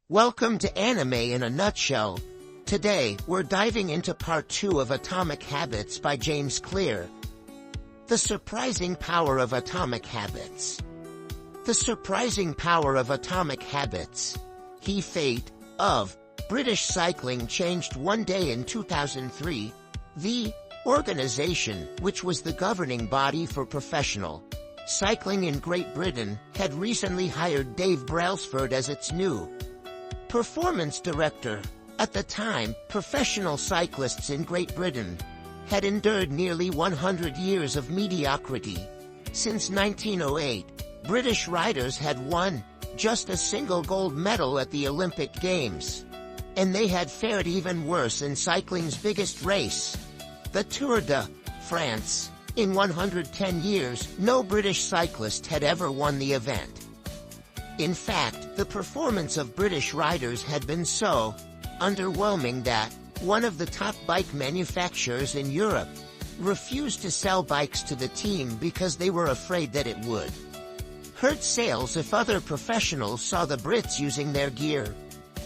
Welcome to Anime in a Nutshell. Today, we're diving into part 2 of Atomic Habits by James Clear. The surprising power of atomic habits. The surprising power of atomic habits. The fate of British cycling changed one day in 2003. The organization, which was the governing body for professional cycling in Great Britain, had recently hired Dave Brailsford as its new performance director. At the time, professional cyclists in Great Britain had endured nearly 100 years of mediocrity. Since 1908, British riders had won just a single gold medal at the Olympic Games. And they had fared even worse in cycling's biggest race, the Tour de France. In 110 years, no British cyclist had ever won the event. In fact, the performance of British riders had been so underwhelming that one of the top bike manufacturers in Europe refused to sell bikes to the team because they were afraid that it would hurt sales if other professionals saw the Brits using their gear.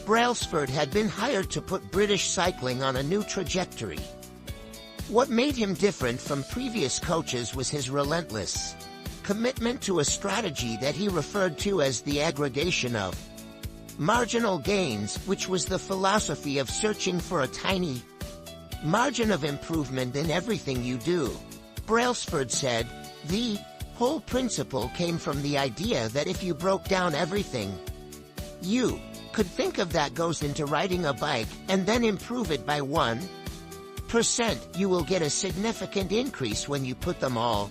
Brailsford had been hired to put British cycling on a new trajectory. What made him different from previous coaches was his relentless commitment to a strategy that he referred to as the aggregation of marginal gains, which was the philosophy of searching for a tiny margin of improvement in everything you do. Brailsford said, "The whole principle came from the idea that if you broke down everything you could think of that goes into riding a bike and then improve it by 1%, you will get a significant increase when you put them all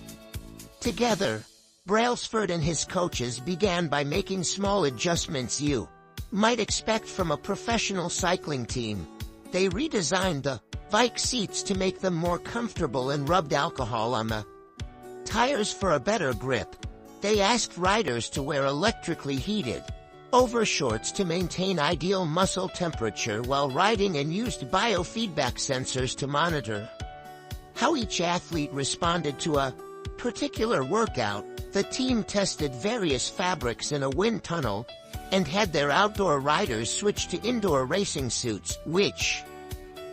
together." Brailsford and his coaches began by making small adjustments you might expect from a professional cycling team. They redesigned the bike seats to make them more comfortable and rubbed alcohol on the tires for a better grip. They asked riders to wear electrically heated overshorts to maintain ideal muscle temperature while riding and used biofeedback sensors to monitor how each athlete responded to a particular workout. The team tested various fabrics in a wind tunnel and had their outdoor riders switch to indoor racing suits, which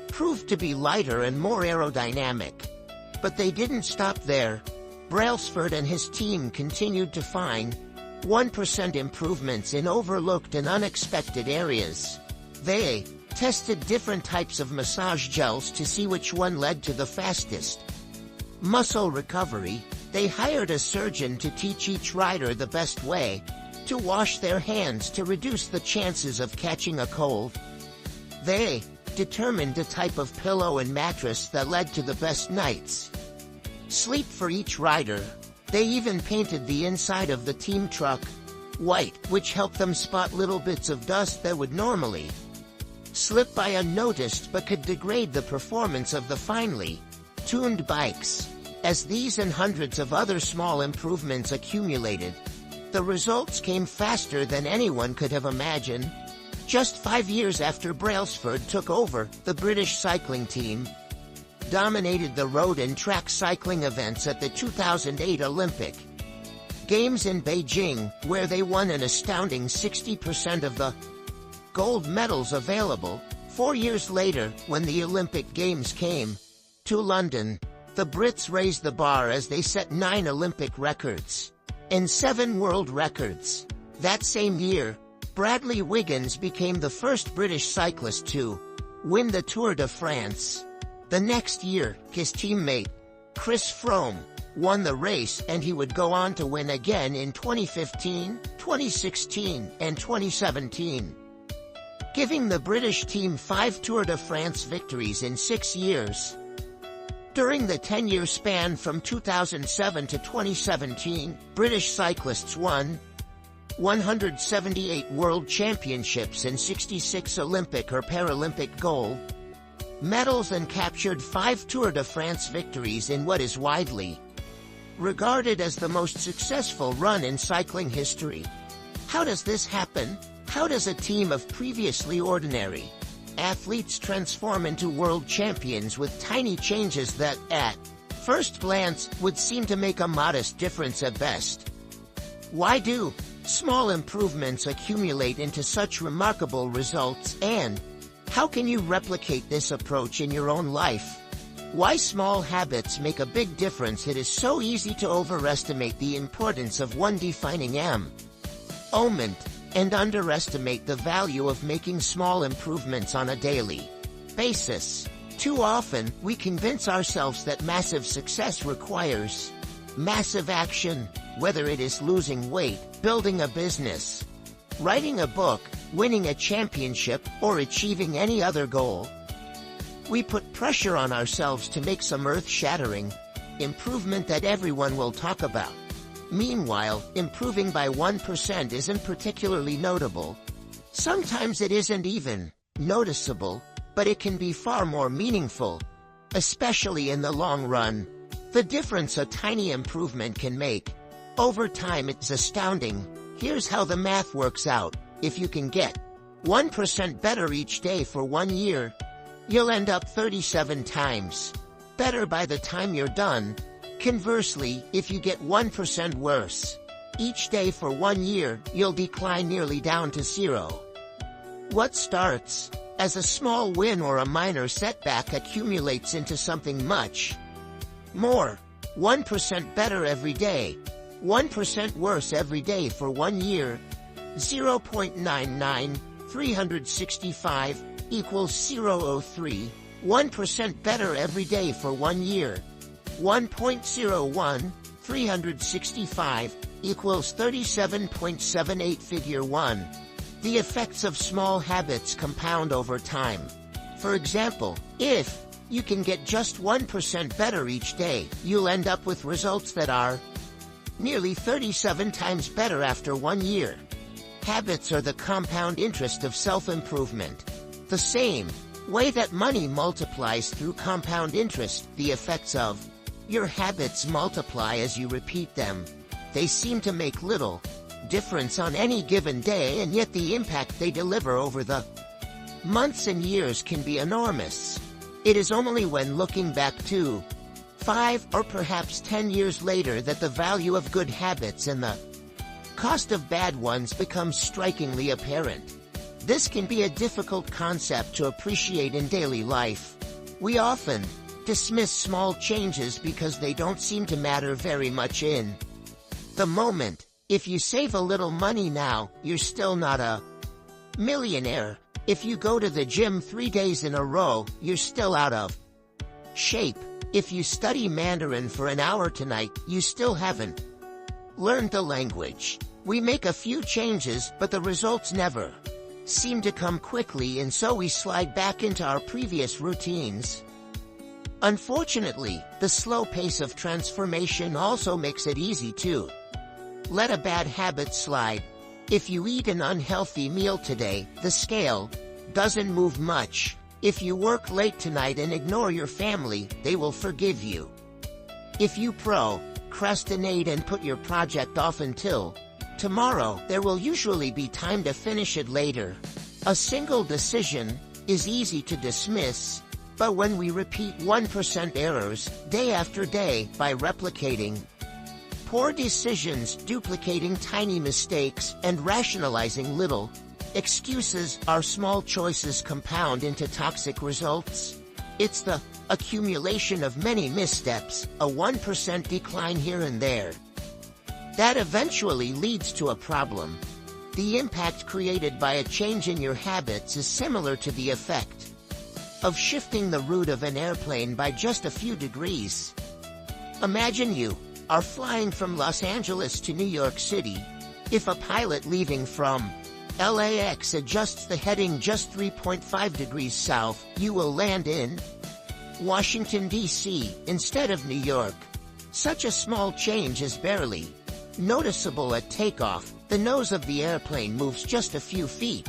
proved to be lighter and more aerodynamic. But they didn't stop there. Brailsford and his team continued to find 1% improvements in overlooked and unexpected areas. They tested different types of massage gels to see which one led to the fastest muscle recovery. They hired a surgeon to teach each rider the best way to wash their hands to reduce the chances of catching a cold. They determined the type of pillow and mattress that led to the best night's sleep for each rider. They even painted the inside of the team truck white, which helped them spot little bits of dust that would normally slip by unnoticed but could degrade the performance of the finely tuned bikes. As these and hundreds of other small improvements accumulated, the results came faster than anyone could have imagined. Just 5 years after Brailsford took over, the British cycling team dominated the road and track cycling events at the 2008 Olympic Games in Beijing, where they won an astounding 60% of the gold medals available. 4 years later, when the Olympic Games came to London, the Brits raised the bar as they set 9 Olympic records and 7 world records. That same year, Bradley Wiggins became the first British cyclist to win the Tour de France. The next year, his teammate, Chris Froome, won the race, and he would go on to win again in 2015, 2016, and 2017, giving the British team 5 Tour de France victories in 6 years. During the 10-year span from 2007 to 2017, British cyclists won 178 world championships and 66 Olympic or Paralympic gold medals and captured 5 Tour de France victories in what is widely regarded as the most successful run in cycling history. How does this happen? How does a team of previously ordinary athletes transform into world champions with tiny changes that, at first glance, would seem to make a modest difference at best? Why do Small improvements accumulate into such remarkable results, and how can you replicate this approach in your own life? Why small habits make a big difference. It is so easy to overestimate the importance of one defining moment and underestimate the value of making small improvements on a daily basis. Too often, we convince ourselves that massive success requires massive action, whether it is losing weight, building a business, writing a book, winning a championship, or achieving any other goal. We put pressure on ourselves to make some earth-shattering improvement that everyone will talk about. Meanwhile, improving by 1% isn't particularly notable. Sometimes it isn't even noticeable, but it can be far more meaningful, especially in the long run. The difference a tiny improvement can make over time is astounding. Here's how the math works out. If you can get 1% better each day for 1 year, you'll end up 37 times better by the time you're done. Conversely, if you get 1% worse each day for 1 year, you'll decline nearly down to 0. What starts as a small win or a minor setback accumulates into something much more. 1% better every day, 1% worse every day for 1 year. 0.99, 365 equals 0.03. 1% better every day for 1 year. 1.01, 365 equals 37.78. Figure 1. The effects of small habits compound over time. For example, if you can get just 1% better each day, you'll end up with results that are nearly 37 times better after 1 year. Habits are the compound interest of self-improvement. The same way that money multiplies through compound interest, the effects of your habits multiply as you repeat them. They seem to make little difference on any given day, and yet the impact they deliver over the months and years can be enormous. It is only when looking back 2, 5, or perhaps 10 years later that the value of good habits and the cost of bad ones becomes strikingly apparent. This can be a difficult concept to appreciate in daily life. We often dismiss small changes because they don't seem to matter very much in the moment. If you save a little money now, you're still not a millionaire. If you go to the gym 3 days in a row, you're still out of shape. If you study Mandarin for an hour tonight, you still haven't learned the language. We make a few changes, but the results never seem to come quickly, and so we slide back into our previous routines. Unfortunately, the slow pace of transformation also makes it easy to let a bad habit slide. If you eat an unhealthy meal today, the scale doesn't move much. If you work late tonight and ignore your family, they will forgive you. If you procrastinate and put your project off until tomorrow, there will usually be time to finish it later. A single decision is easy to dismiss, but when we repeat 1% errors day after day by replicating poor decisions, duplicating tiny mistakes, and rationalizing little excuses, our small choices compound into toxic results. It's the accumulation of many missteps, a 1% decline here and there, that eventually leads to a problem. The impact created by a change in your habits is similar to the effect of shifting the route of an airplane by just a few degrees. Imagine you are flying from Los Angeles to New York City. If a pilot leaving from LAX adjusts the heading just 3.5 degrees south, you will land in Washington, D.C. instead of New York. Such a small change is barely noticeable at takeoff. The nose of the airplane moves just a few feet.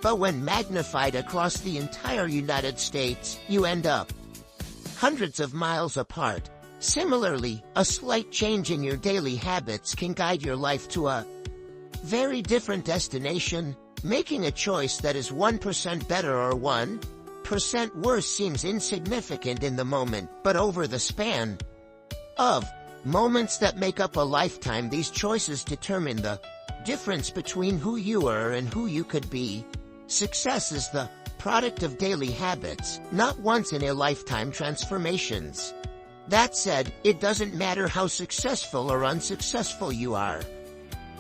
But when magnified across the entire United States, you end up hundreds of miles apart. Similarly, a slight change in your daily habits can guide your life to a very different destination. Making a choice that is 1% better or 1% worse seems insignificant in the moment, but over the span of moments that make up a lifetime, these choices determine the difference between who you are and who you could be. Success is the product of daily habits, not once-in-a-lifetime transformations. That said, it doesn't matter how successful or unsuccessful you are.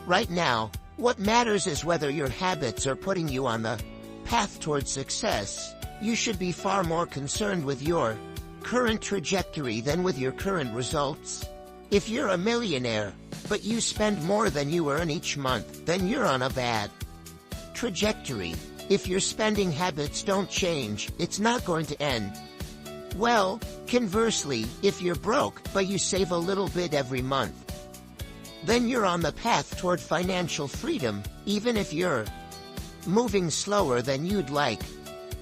Right now, what matters is whether your habits are putting you on the path towards success. You should be far more concerned with your current trajectory than with your current results. If you're a millionaire, but you spend more than you earn each month, then you're on a bad trajectory. If your spending habits don't change, it's not going to end well. Conversely, if you're broke, but you save a little bit every month, then you're on the path toward financial freedom, even if you're moving slower than you'd like.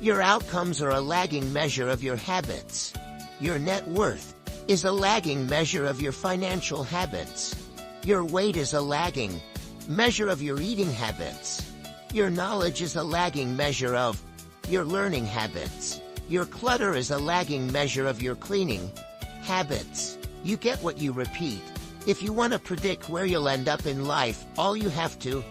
Your outcomes are a lagging measure of your habits. Your net worth is a lagging measure of your financial habits. Your weight is a lagging measure of your eating habits. Your knowledge is a lagging measure of your learning habits. Your clutter is a lagging measure of your cleaning habits. You get what you repeat. If you want to predict where you'll end up in life, all you have to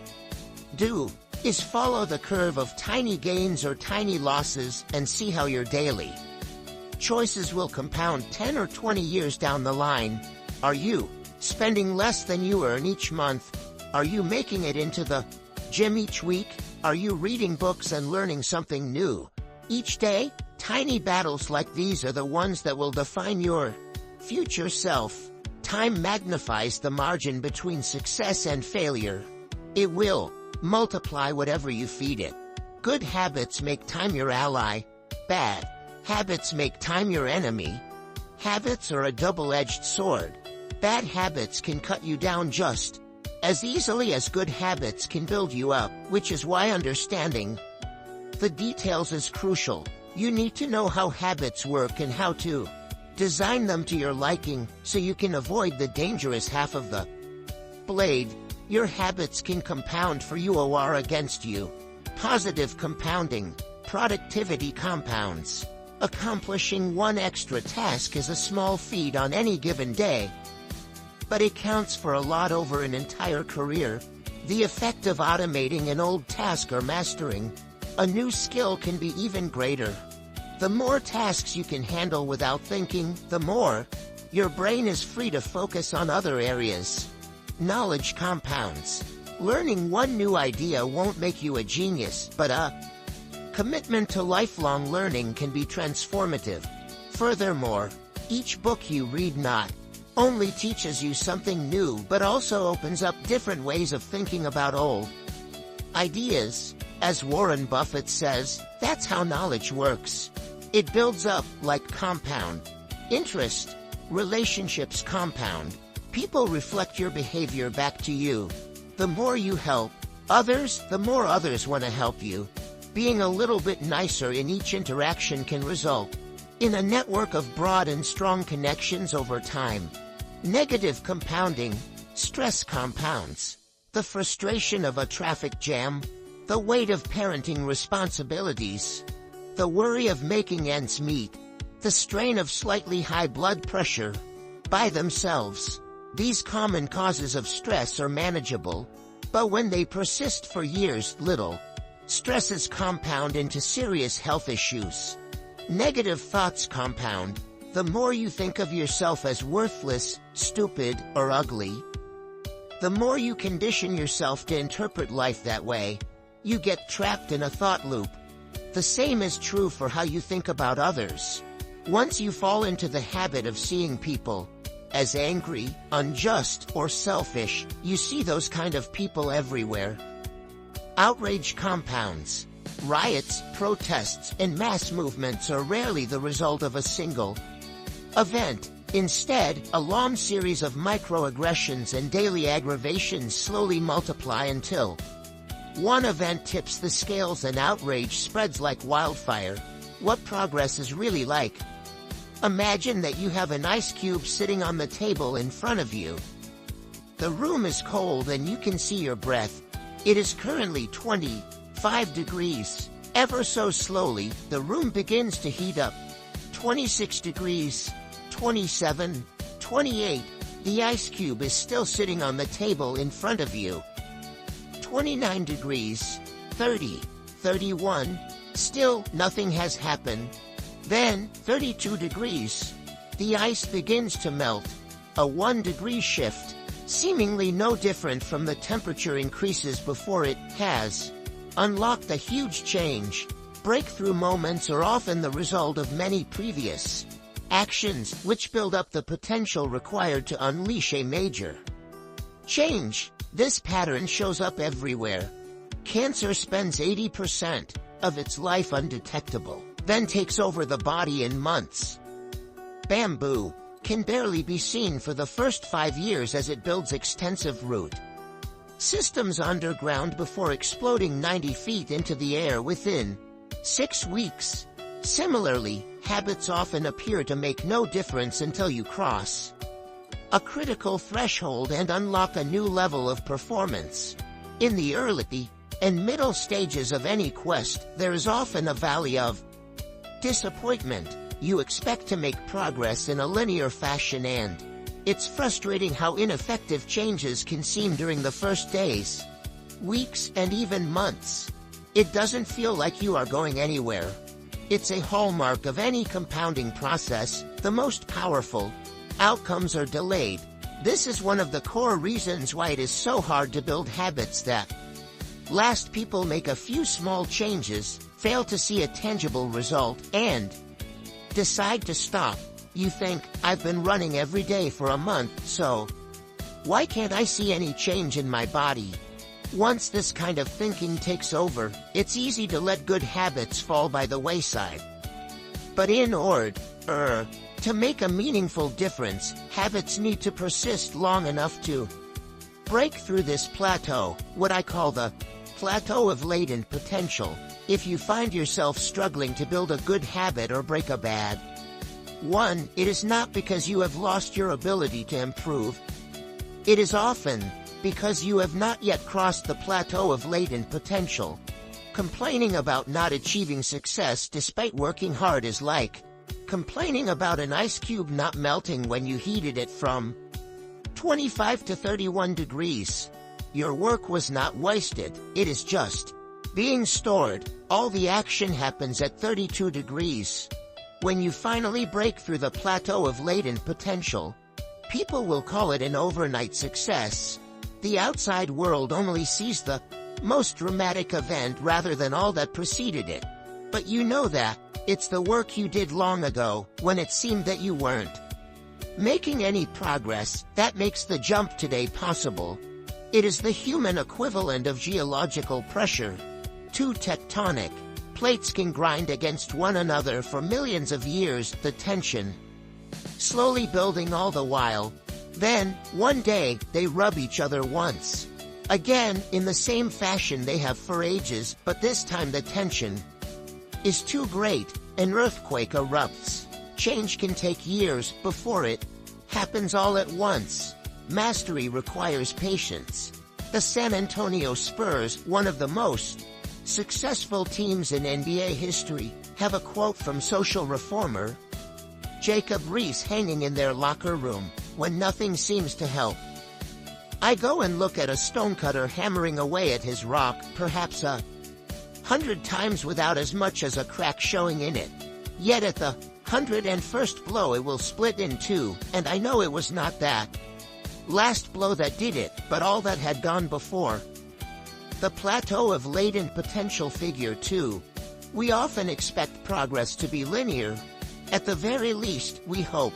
do is follow the curve of tiny gains or tiny losses and see how your daily choices will compound 10 or 20 years down the line. Are you spending less than you earn each month? Are you making it into the gym each week? Are you reading books and learning something new each day? Tiny battles like these are the ones that will define your future self. Time magnifies the margin between success and failure. It will multiply whatever you feed it. Good habits make time your ally. Bad habits make time your enemy. Habits are a double-edged sword. Bad habits can cut you down just as easily as good habits can build you up, which is why understanding the details is crucial. You need to know how habits work and how to design them to your liking so you can avoid the dangerous half of the blade. Your habits can compound for you or against you. Positive compounding. Productivity compounds. Accomplishing one extra task is a small feat on any given day, but it counts for a lot over an entire career. The effect of automating an old task or mastering a new skill can be even greater. The more tasks you can handle without thinking, the more your brain is free to focus on other areas. Knowledge compounds. Learning one new idea won't make you a genius, but a commitment to lifelong learning can be transformative. Furthermore, each book you read not only teaches you something new but also opens up different ways of thinking about old ideas. As Warren Buffett says, that's how knowledge works. It builds up like compound interest. Relationships compound. People reflect your behavior back to you. The more you help others, the more others want to help you. Being a little bit nicer in each interaction can result in a network of broad and strong connections over time. Negative compounding. Stress compounds. The frustration of a traffic jam, the weight of parenting responsibilities, the worry of making ends meet, the strain of slightly high blood pressure. By themselves, these common causes of stress are manageable, but when they persist for years, little stresses compound into serious health issues. Negative thoughts compound. The more you think of yourself as worthless, stupid, or ugly, the more you condition yourself to interpret life that way. You get trapped in a thought loop. The same is true for how you think about others. Once you fall into the habit of seeing people as angry, unjust, or selfish, you see those kind of people everywhere. Outrage compounds. Riots, protests, and mass movements are rarely the result of a single event. Instead, a long series of microaggressions and daily aggravations slowly multiply until one event tips the scales and outrage spreads like wildfire. What progress is really like? Imagine that you have an ice cube sitting on the table in front of you. The room is cold and you can see your breath. It is currently 25 degrees. Ever so slowly, the room begins to heat up. 26 degrees, 27, 28. The ice cube is still sitting on the table in front of you. 29 degrees, 30, 31, still nothing has happened. Then, 32 degrees. The ice begins to melt. A 1-degree shift, seemingly no different from the temperature increases before it, has unlocked a huge change. Breakthrough moments are often the result of many previous actions which build up the potential required to unleash a major change. This pattern shows up everywhere. Cancer spends 80% of its life undetectable, then takes over the body in months. Bamboo can barely be seen for the first 5 years as it builds extensive root systems underground before exploding 90 feet into the air within 6 weeks. Similarly, habits often appear to make no difference until you cross a critical threshold and unlock a new level of performance. In the early and middle stages of any quest, there is often a valley of disappointment. You expect to make progress in a linear fashion, and it's frustrating how ineffective changes can seem during the first days, weeks, and even months. It doesn't feel like you are going anywhere. It's a hallmark of any compounding process. The most powerful outcomes are delayed. This is one of the core reasons why it is so hard to build habits that last. People make a few small changes, fail to see a tangible result, and decide to stop. You think, I've been running every day for a month, so why can't I see any change in my body? Once this kind of thinking takes over, it's easy to let good habits fall by the wayside. But in order to make a meaningful difference, habits need to persist long enough to break through this plateau, what I call the plateau of latent potential. If you find yourself struggling to build a good habit or break a bad one, it is not because you have lost your ability to improve. It is often because you have not yet crossed the plateau of latent potential. Complaining about not achieving success despite working hard is like complaining about an ice cube not melting when you heated it from 25 to 31 degrees. Your work was not wasted, it is just being stored. All the action happens at 32 degrees. When you finally break through the plateau of latent potential, people will call it an overnight success. The outside world only sees the most dramatic event rather than all that preceded it. But you know that it's the work you did long ago, when it seemed that you weren't making any progress, that makes the jump today possible. It is the human equivalent of geological pressure. Two tectonic plates can grind against one another for millions of years, the tension slowly building all the while. Then, one day, they rub each other once again, in the same fashion they have for ages, but this time the tension is too great. An earthquake erupts. Change can take years before it happens all at once. Mastery requires patience. The San Antonio Spurs, one of the most successful teams in NBA history, have a quote from social reformer Jacob Riis hanging in their locker room: "When nothing seems to help, I go and look at a stonecutter hammering away at his rock, perhaps 100 times without as much as a crack showing in it. Yet at the 101st blow it will split in two, and I know it was not that last blow that did it, but all that had gone before." The plateau of latent potential. Figure 2. We often expect progress to be linear. At the very least, we hope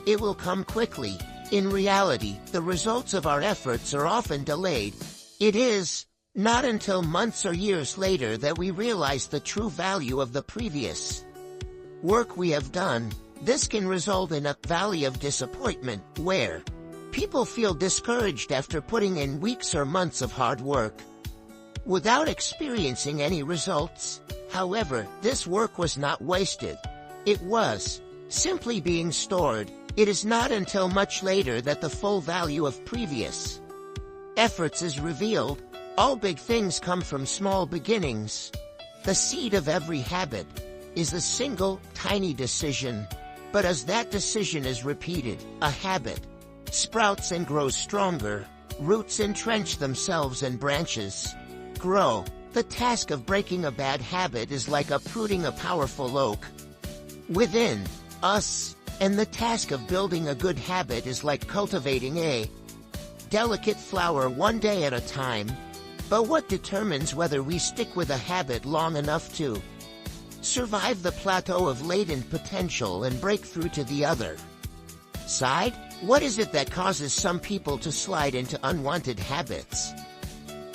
it will come quickly. In reality, the results of our efforts are often delayed. It is not until months or years later that we realize the true value of the previous work we have done. This can result in a valley of disappointment, where people feel discouraged after putting in weeks or months of hard work without experiencing any results. However, this work was not wasted. It was simply being stored. It is not until much later that the full value of previous efforts is revealed. All big things come from small beginnings. The seed of every habit is the single, tiny decision. But as that decision is repeated, a habit sprouts and grows stronger. Roots entrench themselves and branches grow. The task of breaking a bad habit is like uprooting a powerful oak within us, and the task of building a good habit is like cultivating a delicate flower one day at a time. But what determines whether we stick with a habit long enough to survive the plateau of latent potential and break through to the other side? What is it that causes some people to slide into unwanted habits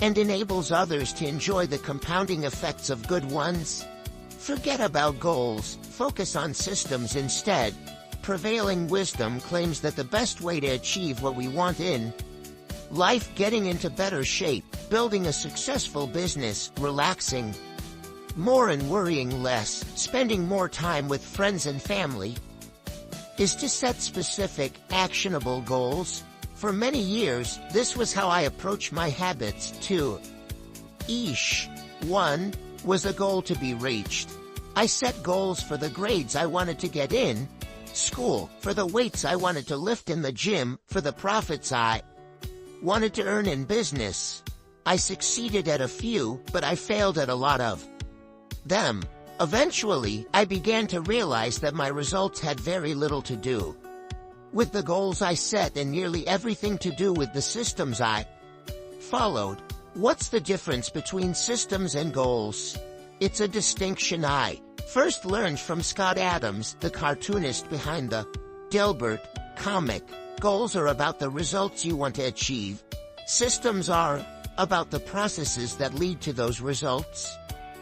and enables others to enjoy the compounding effects of good ones? Forget about goals, focus on systems instead. Prevailing wisdom claims that the best way to achieve what we want in life, getting into better shape, building a successful business, relaxing more and worrying less, spending more time with friends and family, is to set specific, actionable goals. For many years, this was how I approached my habits too. Each one was a goal to be reached. I set goals for the grades I wanted to get in school, for the weights I wanted to lift in the gym, for the profits I wanted to earn in business. I succeeded at a few, but I failed at a lot of them. Eventually, I began to realize that my results had very little to do with the goals I set and nearly everything to do with the systems I followed. What's the difference between systems and goals? It's a distinction I first learned from Scott Adams, the cartoonist behind the Dilbert comic. Goals are about the results you want to achieve. Systems are about the processes that lead to those results.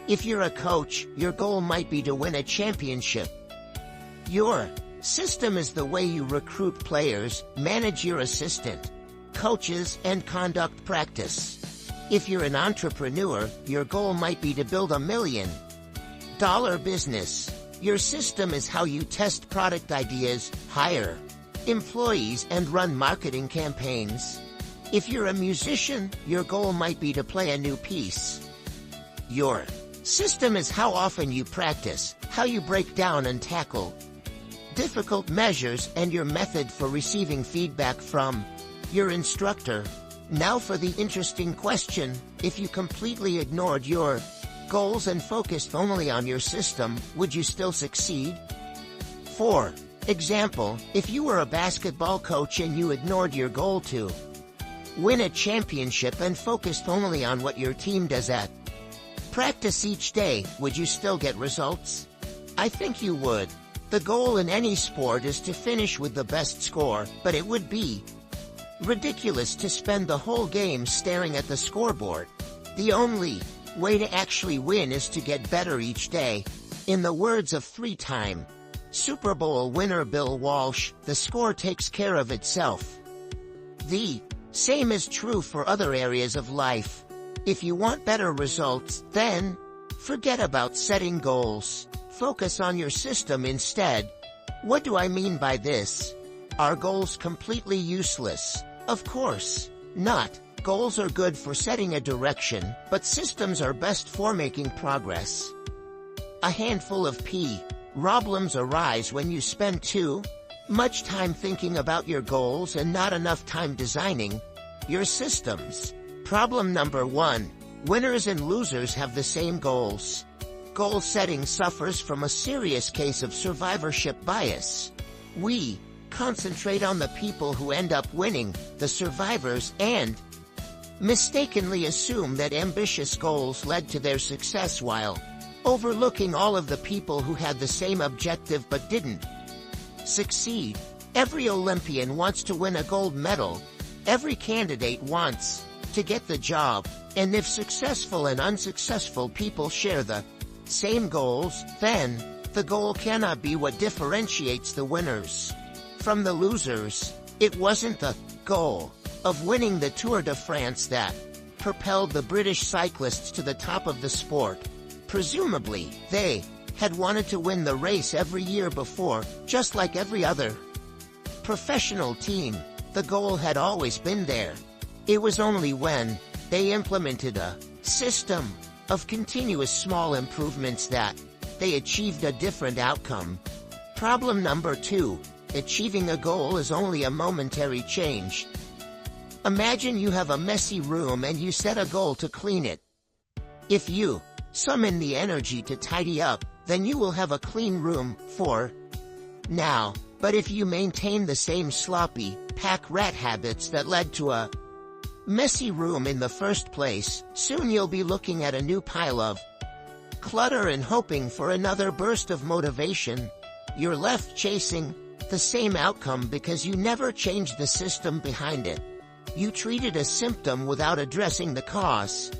If you're a coach, your goal might be to win a championship. Your system is the way you recruit players, manage your assistant, coaches, and conduct practice. If you're an entrepreneur, your goal might be to build $1 million business. Your system is how you test product ideas, hire employees, and run marketing campaigns. If you're a musician, your goal might be to play a new piece. Your system is how often you practice, how you break down and tackle difficult measures, and your method for receiving feedback from your instructor. Now for the interesting question: if you completely ignored your goals and focused only on your system, would you still succeed? For example, if you were a basketball coach and you ignored your goal to win a championship and focused only on what your team does at practice each day, would you still get results? I think you would. The goal in any sport is to finish with the best score, but it would be ridiculous to spend the whole game staring at the scoreboard. The only way to actually win is to get better each day. In the words of three-time Super Bowl winner Bill Walsh, the score takes care of itself. The same is true for other areas of life. If you want better results, then forget about setting goals. Focus on your system instead. What do I mean by this? Are goals completely useless? Of course not. Goals are good for setting a direction, but systems are best for making progress. A handful of problems arise when you spend too much time thinking about your goals and not enough time designing your systems. Problem number 1. Winners and losers have the same goals. Goal setting suffers from a serious case of survivorship bias. We concentrate on the people who end up winning, the survivors, and mistakenly assume that ambitious goals led to their success while overlooking all of the people who had the same objective but didn't succeed. Every Olympian wants to win a gold medal. Every candidate wants to get the job. And if successful and unsuccessful people share the same goals, then the goal cannot be what differentiates the winners from the losers. It wasn't the goal of winning the Tour de France that propelled the British cyclists to the top of the sport. Presumably, they had wanted to win the race every year before, just like every other professional team. The goal had always been there. It was only when they implemented a system of continuous small improvements that they achieved a different outcome. Problem number 2. Achieving a goal is only a momentary change. Imagine you have a messy room and you set a goal to clean it. If you summon the energy to tidy up, then you will have a clean room for now. But if you maintain the same sloppy, pack rat habits that led to a messy room in the first place, soon you'll be looking at a new pile of clutter and hoping for another burst of motivation. You're left chasing the same outcome because you never changed the system behind it. You treated a symptom without addressing the cause.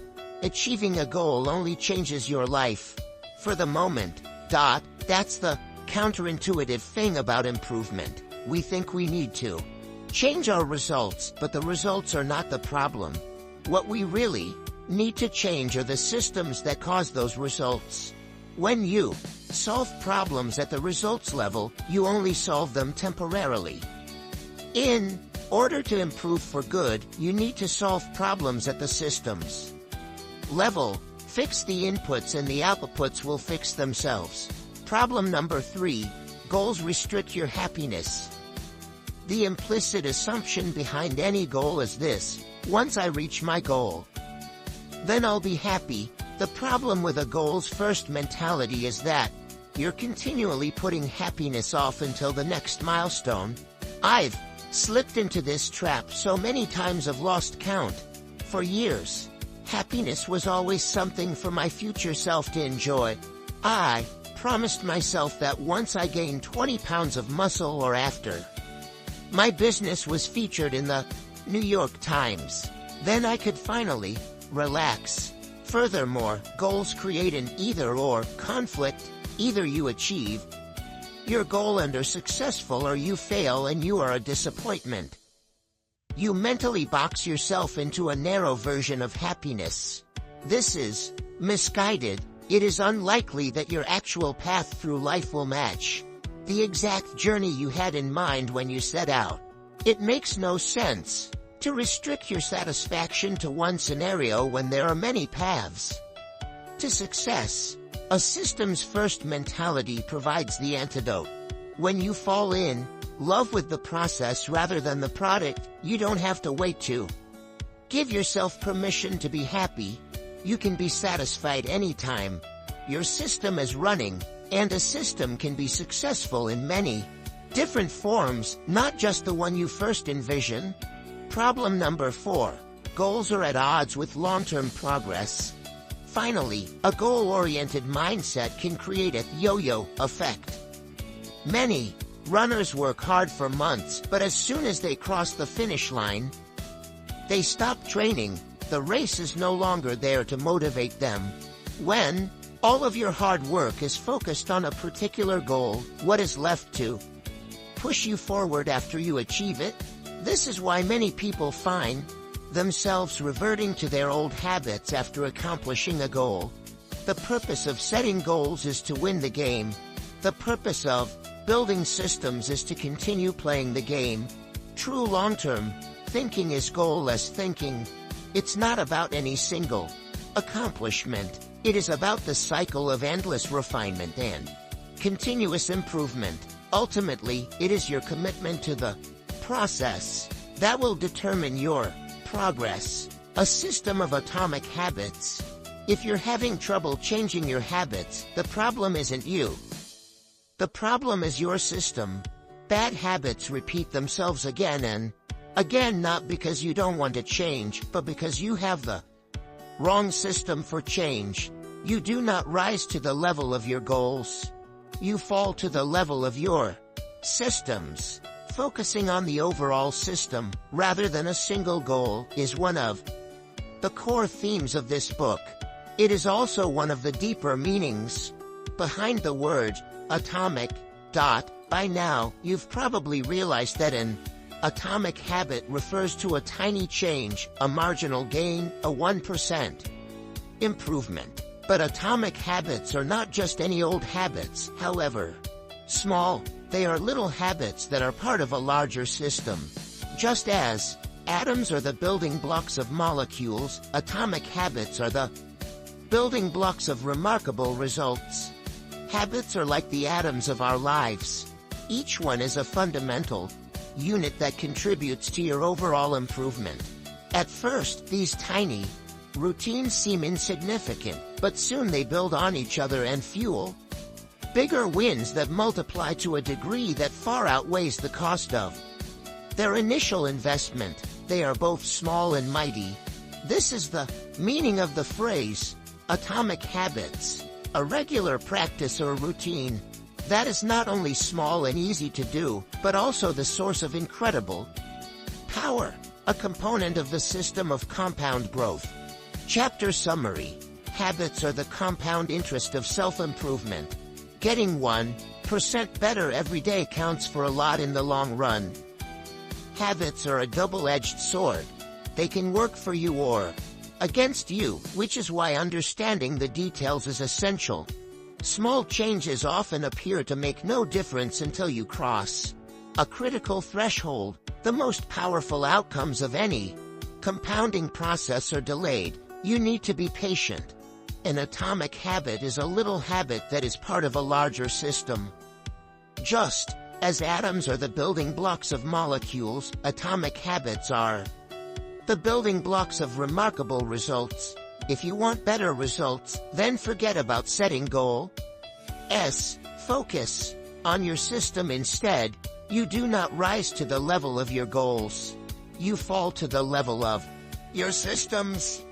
Achieving a goal only changes your life for the moment. That's the counterintuitive thing about improvement. We think we need to change our results, but the results are not the problem. What we really need to change are the systems that cause those results. When you solve problems at the results level, you only solve them temporarily. In order to improve for good, you need to solve problems at the systems level. Fix the inputs and the outputs will fix themselves. Problem number 3, goals restrict your happiness. The implicit assumption behind any goal is this: once I reach my goal, then I'll be happy. The problem with a goals first mentality is that you're continually putting happiness off until the next milestone. I've slipped into this trap so many times I've lost count. For years, happiness was always something for my future self to enjoy. I promised myself that once I gained 20 pounds of muscle or after my business was featured in the New York Times, then I could finally relax. Furthermore, goals create an either-or conflict. Either you achieve your goal and are successful, or you fail and you are a disappointment. You mentally box yourself into a narrow version of happiness. This is misguided. It is unlikely that your actual path through life will match the exact journey you had in mind when you set out. It makes no sense to restrict your satisfaction to one scenario when there are many paths to success. A systems-first mentality provides the antidote. When you fall in love with the process rather than the product, you don't have to wait to give yourself permission to be happy. You can be satisfied anytime your system is running, and a system can be successful in many different forms, not just the one you first envision. Problem number 4. Goals are at odds with long-term progress. Finally, a goal-oriented mindset can create a yo-yo effect. Many runners work hard for months, but as soon as they cross the finish line, they stop training. The race is no longer there to motivate them. When all of your hard work is focused on a particular goal, what is left to push you forward after you achieve it? This is why many people find themselves reverting to their old habits after accomplishing a goal. The purpose of setting goals is to win the game. The purpose of building systems is to continue playing the game. True long-term thinking is goal-less thinking. It's not about any single accomplishment. It is about the cycle of endless refinement and continuous improvement. Ultimately, it is your commitment to the process that will determine your progress. A system of atomic habits. If you're having trouble changing your habits, the problem isn't you. The problem is your system. Bad habits repeat themselves again and again, not because you don't want to change, but because you have the wrong system for change. You do not rise to the level of your goals. You fall to the level of your systems. Focusing on the overall system, rather than a single goal, is one of the core themes of this book. It is also one of the deeper meanings behind the word atomic. By now, you've probably realized that an atomic habit refers to a tiny change, a marginal gain, a 1% improvement. But atomic habits are not just any old habits, however small. They are little habits that are part of a larger system. Just as atoms are the building blocks of molecules, atomic habits are the building blocks of remarkable results. Habits are like the atoms of our lives. Each one is a fundamental unit that contributes to your overall improvement. At first, these tiny Routines seem insignificant, but soon they build on each other and fuel bigger wins that multiply to a degree that far outweighs the cost of their initial investment. They are both small and mighty. This is the meaning of the phrase, atomic habits, a regular practice or routine that is not only small and easy to do, but also the source of incredible power, a component of the system of compound growth. Chapter summary. Habits are the compound interest of self-improvement. Getting 1% better every day counts for a lot in the long run. Habits are a double-edged sword. They can work for you or against you, which is why understanding the details is essential. Small changes often appear to make no difference until you cross a critical threshold. The most powerful outcomes of any compounding process are delayed. You need to be patient. An atomic habit is a little habit that is part of a larger system. Just as atoms are the building blocks of molecules, atomic habits are the building blocks of remarkable results. If you want better results, then forget about setting goals. Focus on your system instead. You do not rise to the level of your goals. You fall to the level of your systems.